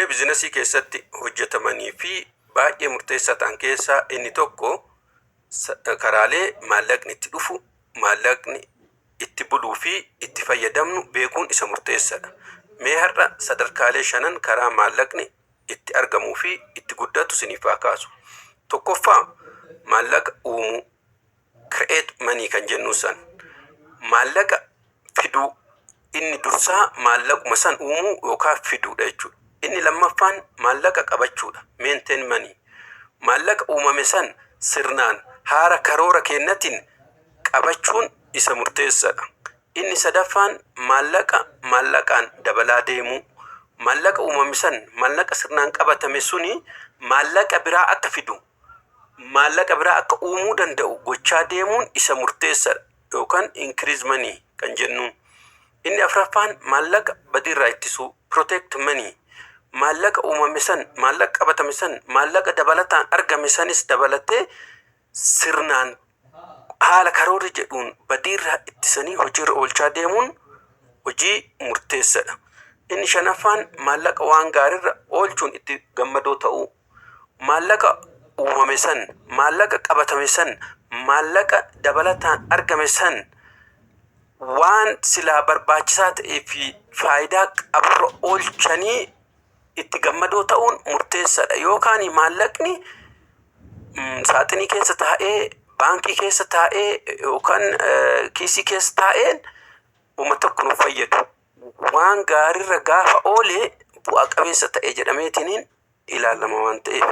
hojiilee biizinasii keessatti hojjetamanii fi baay'ee murteessaa ta'an keessaa inni tokko karaalee maallaqni itti dhufu, maallaqni itti buluu fi itti fayyadamnu beekuun isa murteessaadha. Mee har'a sadarkaalee 5 karaa maallaqni itti argamuu fi itti guddatu isiniif haa kaasu. Tokkoffaa maallaqa uumuu, create money kan jennu san. Maallaqa fiduu, inni dursaa maallaquma san uumuu yookaan fiduudha jechuudha. Inni lammaffaan maallaqa qabachuudha, maintain money. Maallaqa uumame san sirnaan haara karoora kennatiin qabachuun isa murteessaadha. Inni sadaffaan maallaqaan dabalaa deemuu. Maallaqa uumame san maallaqa sirnaan qabatame suni maallaqa biraa akka fidu, maallaqa biraa akka uumuu danda'u gochaa deemuun isa murteessaadha yookaan increase money kan jennuun. Inni afuraffaan maallaqa badiirraa ittisuu, protect money. Maallaqa uumame san, maallaqa qabatame san, maallaqa dabalataan argame sanis dabalatee sirnaan haala karoora jedhuun badiirraa ittisanii hojiirra oolchaa deemuun hojii murteessaadha. Inni shanaffaan maallaqa waan gaariirra oolchuun itti gammadoo ta'uu. Maallaqa uumame san, maallaqa qabatame san, maallaqa dabalataan argame san waan silaa barbaachisaa ta'ee fi faayidaa qaburra oolchanii itti gammadoo ta'uun murteessaadha. Yookaan maallaqni saaxinii keessa taa'ee, baankii keessa taa'ee yookaan kiisii keessa taa'een uummata tokko nuuf fayyadu. Waan gaariirra gaafa oolee bu'a qabeessa ta'e jedhameetiin ilaalama waan ta'eef.